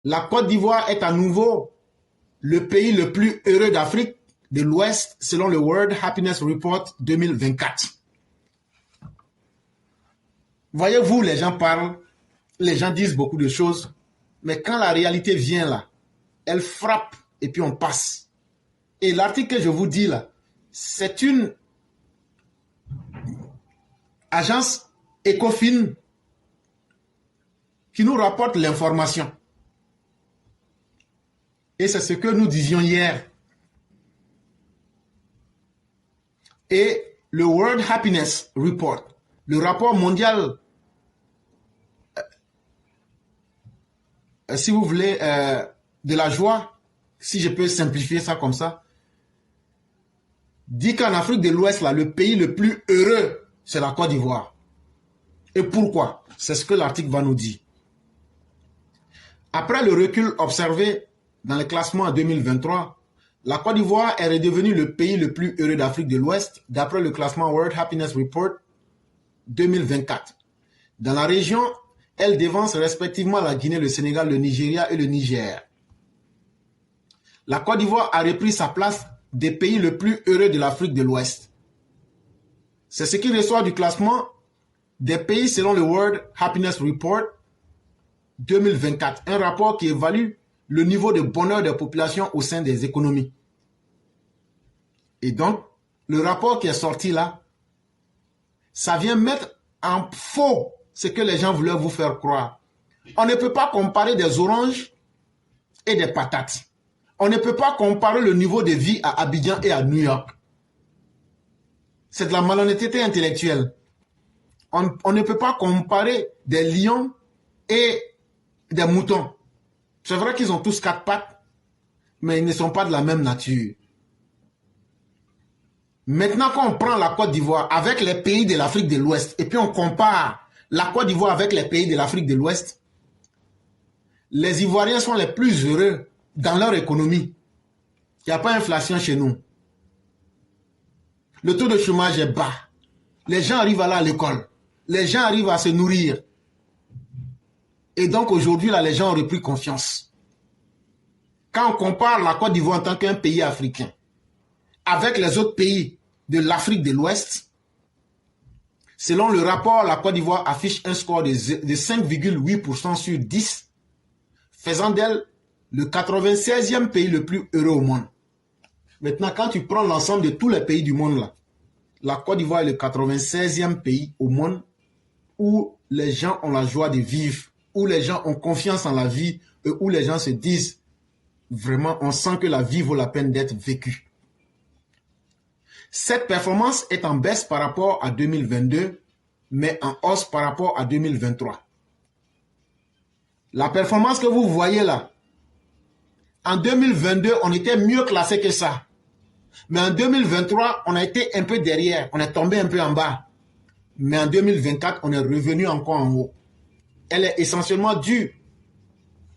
La Côte d'Ivoire est à nouveau le pays le plus heureux d'Afrique de l'Ouest selon le World Happiness Report 2024. Voyez-vous, les gens parlent, les gens disent beaucoup de choses, mais quand la réalité vient là, elle frappe et puis on passe. Et l'article que je vous dis là, c'est une agence Ecofin qui nous rapporte l'information. Et c'est ce que nous disions hier. Et le World Happiness Report, le rapport mondial, si vous voulez, de la joie, si je peux simplifier ça comme ça, dit qu'en Afrique de l'Ouest, là, le pays le plus heureux, c'est la Côte d'Ivoire. Et pourquoi? C'est ce que l'article va nous dire. Après le recul observé dans le classement en 2023, la Côte d'Ivoire est redevenue le pays le plus heureux d'Afrique de l'Ouest, d'après le classement World Happiness Report 2024. Dans la région, elle devance respectivement la Guinée, le Sénégal, le Nigeria et le Niger. La Côte d'Ivoire a repris sa place des pays les plus heureux de l'Afrique de l'Ouest. C'est ce qui ressort du classement des pays selon le World Happiness Report 2024, un rapport qui évalue le niveau de bonheur des populations au sein des économies. Et donc, le rapport qui est sorti là, ça vient mettre en faux ce que les gens voulaient vous faire croire. On ne peut pas comparer des oranges et des patates. On ne peut pas comparer le niveau de vie à Abidjan et à New York. C'est de la malhonnêteté intellectuelle. On ne peut pas comparer des lions et des moutons. C'est vrai qu'ils ont tous 4 pattes, mais ils ne sont pas de la même nature. Maintenant qu'on prend la Côte d'Ivoire avec les pays de l'Afrique de l'Ouest et puis on compare la Côte d'Ivoire avec les pays de l'Afrique de l'Ouest, les Ivoiriens sont les plus heureux dans leur économie. Il n'y a pas d'inflation chez nous. Le taux de chômage est bas. Les gens arrivent à aller à l'école. Les gens arrivent à se nourrir. Et donc aujourd'hui, là, les gens ont repris confiance. Quand on compare la Côte d'Ivoire en tant qu'un pays africain avec les autres pays de l'Afrique de l'Ouest, selon le rapport, la Côte d'Ivoire affiche un score de 5,8% sur 10, faisant d'elle le 96e pays le plus heureux au monde. Maintenant, quand tu prends l'ensemble de tous les pays du monde, là, la Côte d'Ivoire est le 96e pays au monde où les gens ont la joie de vivre, où les gens ont confiance en la vie, et où les gens se disent, vraiment, on sent que la vie vaut la peine d'être vécue. Cette performance est en baisse par rapport à 2022, mais en hausse par rapport à 2023. La performance que vous voyez là, en 2022, on était mieux classé que ça. Mais en 2023, on a été un peu derrière, on est tombé un peu en bas. Mais en 2024, on est revenu encore en haut. Elle est essentiellement due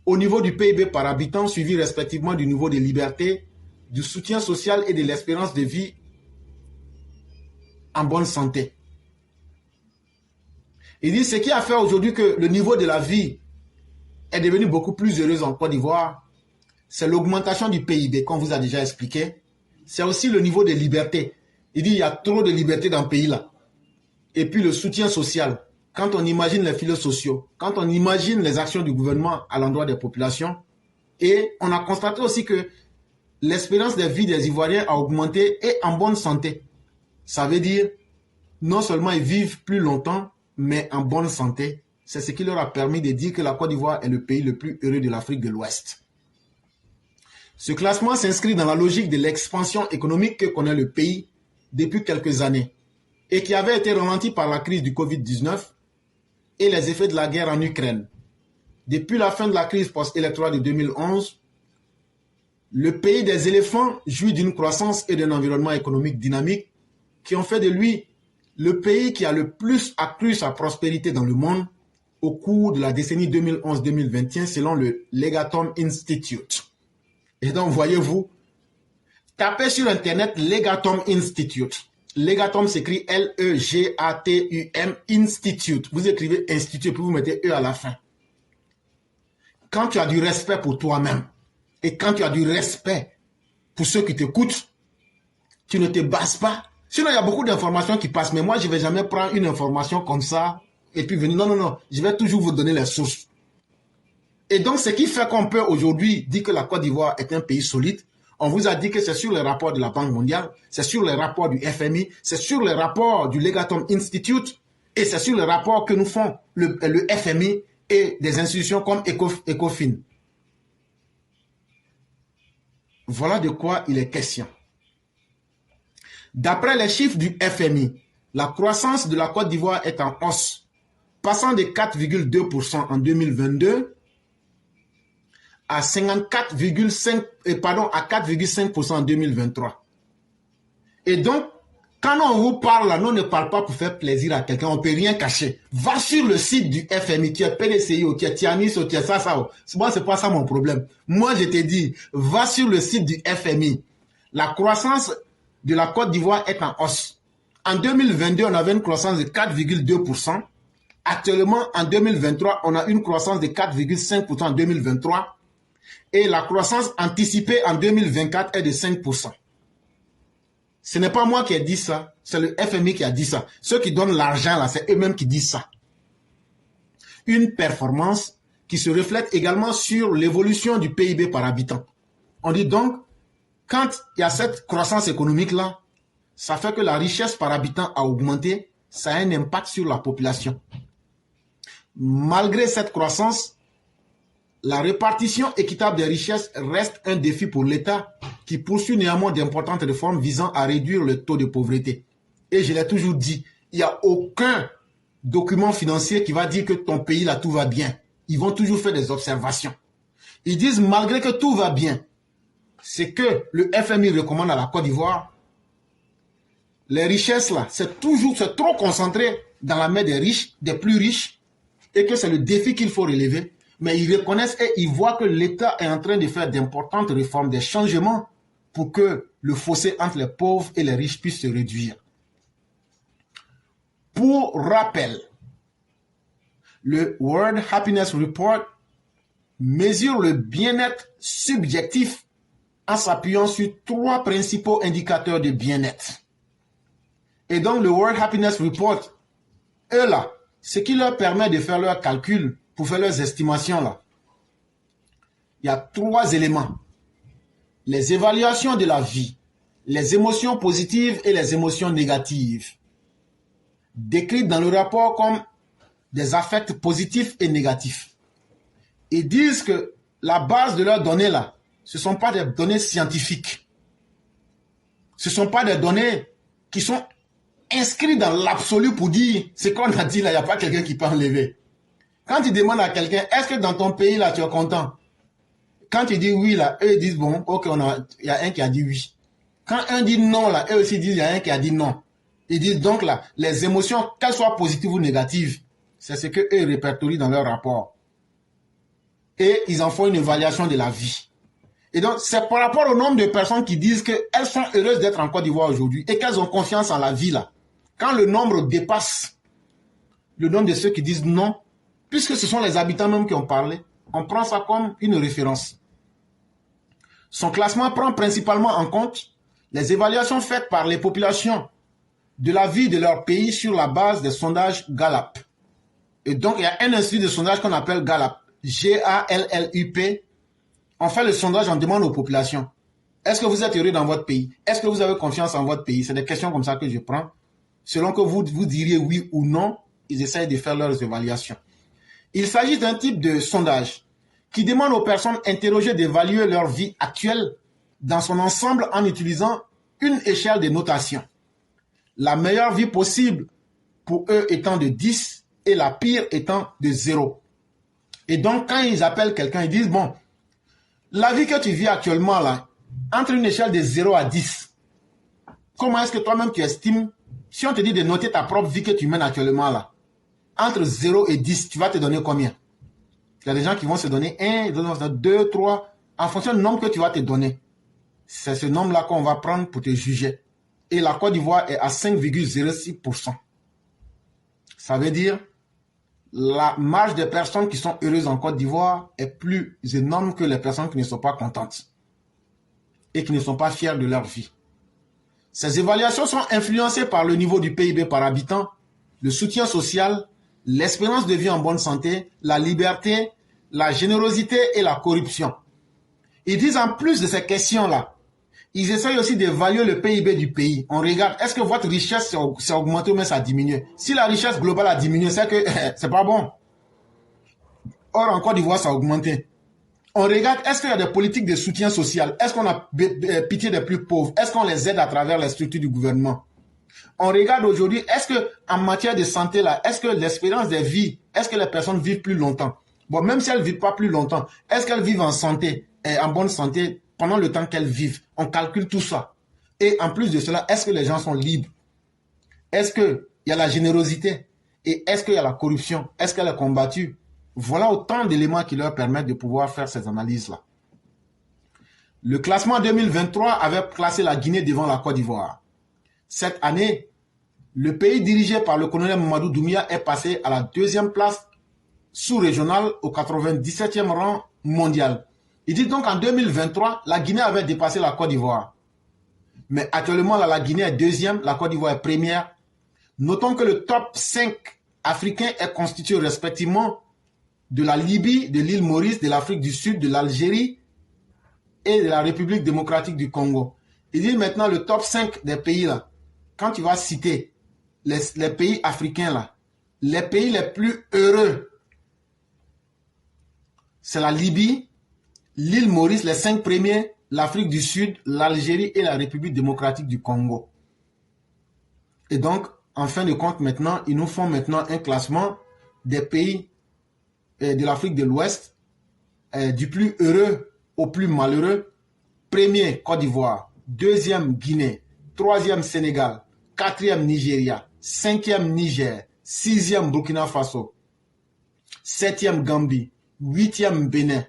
au niveau du PIB par habitant, suivi respectivement du niveau de liberté, du soutien social et de l'espérance de vie en bonne santé. Il dit ce qui a fait aujourd'hui que le niveau de la vie est devenu beaucoup plus heureux en Côte d'Ivoire, c'est l'augmentation du PIB, qu'on vous a déjà expliqué. C'est aussi le niveau de liberté. Il dit il y a trop de liberté dans le pays là. Et puis le soutien social. Quand on imagine les filets sociaux, quand on imagine les actions du gouvernement à l'endroit des populations, et on a constaté aussi que l'espérance de vie des Ivoiriens a augmenté et en bonne santé. Ça veut dire, non seulement ils vivent plus longtemps, mais en bonne santé. C'est ce qui leur a permis de dire que la Côte d'Ivoire est le pays le plus heureux de l'Afrique de l'Ouest. Ce classement s'inscrit dans la logique de l'expansion économique que connaît le pays depuis quelques années et qui avait été ralentie par la crise du Covid-19 et les effets de la guerre en Ukraine. Depuis la fin de la crise post-électorale de 2011, le pays des éléphants jouit d'une croissance et d'un environnement économique dynamique qui ont fait de lui le pays qui a le plus accru sa prospérité dans le monde au cours de la décennie 2011-2021 selon le Legatum Institute. Et donc, voyez-vous, tapez sur Internet Legatum Institute. Legatum s'écrit L-E-G-A-T-U-M Institute. Vous écrivez Institute, puis vous mettez E à la fin. quand tu as du respect pour toi-même et quand tu as du respect pour ceux qui t'écoutent, tu ne te bases pas. Sinon, il y a beaucoup d'informations qui passent, mais moi, je ne vais jamais prendre une information comme ça et puis venir. Non, non, non, je vais toujours vous donner les sources. Et donc, ce qui fait qu'on peut aujourd'hui dire que la Côte d'Ivoire est un pays solide, on vous a dit que c'est sur les rapports de la Banque mondiale, c'est sur les rapports du FMI, c'est sur les rapports du Legatum Institute et c'est sur les rapports que nous font le FMI et des institutions comme Ecofin. Voilà de quoi il est question. D'après les chiffres du FMI, la croissance de la Côte d'Ivoire est en hausse, passant de 4,2% en 2022 à 4,5% en 2023. Et donc, quand on vous parle là, on ne parle pas pour faire plaisir à quelqu'un, on ne peut rien cacher. Va sur le site du FMI, tu es PDCI, tu es Tianis, tu es ça. Moi, c'est pas ça mon problème. Moi, je te dis, va sur le site du FMI. La croissance de la Côte d'Ivoire est en hausse. En 2022, on avait une croissance de 4,2%. Actuellement, en 2023, on a une croissance de 4,5% en 2023. Et la croissance anticipée en 2024 est de 5%. Ce n'est pas moi qui ai dit ça, c'est le FMI qui a dit ça. Ceux qui donnent l'argent là, c'est eux-mêmes qui disent ça. Une performance qui se reflète également sur l'évolution du PIB par habitant. On dit donc, quand il y a cette croissance économique là, ça fait que la richesse par habitant a augmenté, ça a un impact sur la population. Malgré cette croissance, la répartition équitable des richesses reste un défi pour l'État qui poursuit néanmoins d'importantes réformes visant à réduire le taux de pauvreté. Et je l'ai toujours dit, il n'y a aucun document financier qui va dire que ton pays là tout va bien. Ils vont toujours faire des observations. Ils disent malgré que tout va bien, c'est que le FMI recommande à la Côte d'Ivoire, les richesses là, c'est trop concentré dans la main des riches, des plus riches, et que c'est le défi qu'il faut relever. Mais ils reconnaissent et ils voient que l'État est en train de faire d'importantes réformes, des changements pour que le fossé entre les pauvres et les riches puisse se réduire. Pour rappel, le World Happiness Report mesure le bien-être subjectif en s'appuyant sur 3 principaux indicateurs de bien-être. Et donc le World Happiness Report, eux là, ce qui leur permet de faire leurs calculs, pour faire leurs estimations là, il y a 3 éléments. Les évaluations de la vie, les émotions positives et les émotions négatives, décrites dans le rapport comme des affects positifs et négatifs. Ils disent que la base de leurs données là, ce ne sont pas des données scientifiques. Ce ne sont pas des données qui sont inscrites dans l'absolu pour dire ce qu'on a dit là, il n'y a pas quelqu'un qui peut enlever. Quand tu demandes à quelqu'un, est-ce que dans ton pays, là, tu es content? Quand tu dis oui, là, eux disent, bon, ok, il y a un qui a dit oui. Quand un dit non, là, eux aussi disent, il y a un qui a dit non. Ils disent donc, là, les émotions, qu'elles soient positives ou négatives, c'est ce qu'eux répertorient dans leur rapport. Et ils en font une évaluation de la vie. Et donc, c'est par rapport au nombre de personnes qui disent qu'elles sont heureuses d'être en Côte d'Ivoire aujourd'hui et qu'elles ont confiance en la vie, là. Quand le nombre dépasse le nombre de ceux qui disent non, puisque ce sont les habitants même qui ont parlé, on prend ça comme une référence. Son classement prend principalement en compte les évaluations faites par les populations de la vie de leur pays sur la base des sondages Gallup. Et donc, il y a un institut de sondage qu'on appelle Gallup, G-A-L-L-U-P. On fait le sondage, on demande aux populations, est-ce que vous êtes heureux dans votre pays? Est-ce que vous avez confiance en votre pays? C'est des questions comme ça que je prends. Selon que vous diriez oui ou non, ils essayent de faire leurs évaluations. Il s'agit d'un type de sondage qui demande aux personnes interrogées d'évaluer leur vie actuelle dans son ensemble en utilisant une échelle de notation. La meilleure vie possible pour eux étant de 10 et la pire étant de 0. Et donc, quand ils appellent quelqu'un, ils disent, bon, la vie que tu vis actuellement, là, entre une échelle de 0 à 10, comment est-ce que toi-même tu estimes, si on te dit de noter ta propre vie que tu mènes actuellement, là, entre 0 et 10, tu vas te donner combien? Il y a des gens qui vont se donner 1, 2, 3, en fonction du nombre que tu vas te donner. C'est ce nombre-là qu'on va prendre pour te juger. Et la Côte d'Ivoire est à 5,06%. Ça veut dire, la marge des personnes qui sont heureuses en Côte d'Ivoire est plus énorme que les personnes qui ne sont pas contentes et qui ne sont pas fières de leur vie. Ces évaluations sont influencées par le niveau du PIB par habitant, le soutien social, l'espérance de vie en bonne santé, la liberté, la générosité et la corruption. Ils disent en plus de ces questions-là, ils essayent aussi d'évaluer le PIB du pays. On regarde, est-ce que votre richesse s'est augmentée ou bien ça a diminué? Si la richesse globale a diminué, c'est que c'est pas bon. Or, en Côte d'Ivoire, ça a augmenté. On regarde, est-ce qu'il y a des politiques de soutien social? Est-ce qu'on a pitié des plus pauvres? Est-ce qu'on les aide à travers les structures du gouvernement? On regarde aujourd'hui, est-ce que en matière de santé, là, est-ce que l'espérance de vie, est-ce que les personnes vivent plus longtemps? Bon, même si elles ne vivent pas plus longtemps, est-ce qu'elles vivent en santé, en bonne santé, pendant le temps qu'elles vivent? On calcule tout ça. Et en plus de cela, est-ce que les gens sont libres? Est-ce qu'il y a la générosité? Et est-ce qu'il y a la corruption? Est-ce qu'elle est combattue? Voilà autant d'éléments qui leur permettent de pouvoir faire ces analyses-là. Le classement 2023 avait classé la Guinée devant la Côte d'Ivoire. Cette année, le pays dirigé par le colonel Mamadou Doumbia est passé à la 2e place sous-régionale au 97e rang mondial. Il dit donc en 2023, la Guinée avait dépassé la Côte d'Ivoire. Mais actuellement, là, la Guinée est 2e, la Côte d'Ivoire est 1re. Notons que le top 5 africain est constitué respectivement de la Libye, de l'île Maurice, de l'Afrique du Sud, de l'Algérie et de la République démocratique du Congo. Il dit maintenant le top 5 des pays là, quand tu vas citer les pays africains là, les pays les plus heureux, c'est la Libye, l'île Maurice, les 5 premiers, l'Afrique du Sud, l'Algérie et la République démocratique du Congo. Et donc, en fin de compte maintenant, ils nous font maintenant un classement des pays de l'Afrique de l'Ouest, du plus heureux au plus malheureux. Premier, Côte d'Ivoire. 2e, Guinée. 3e, Sénégal. 4e, Nigeria. 5e, Niger. 6e, Burkina Faso. 7e, Gambie. 8e, Bénin.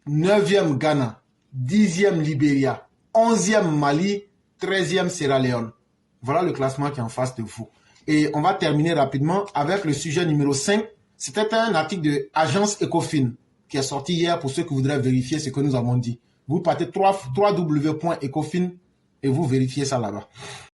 9e, Ghana. 10e, Libéria. 11e, Mali. 13e, Sierra Leone. Voilà le classement qui est en face de vous. Et on va terminer rapidement avec le sujet numéro 5. C'était un article de Agence Ecofin qui est sorti hier pour ceux qui voudraient vérifier ce que nous avons dit. Vous partez www.ecofin et vous vérifiez ça là-bas.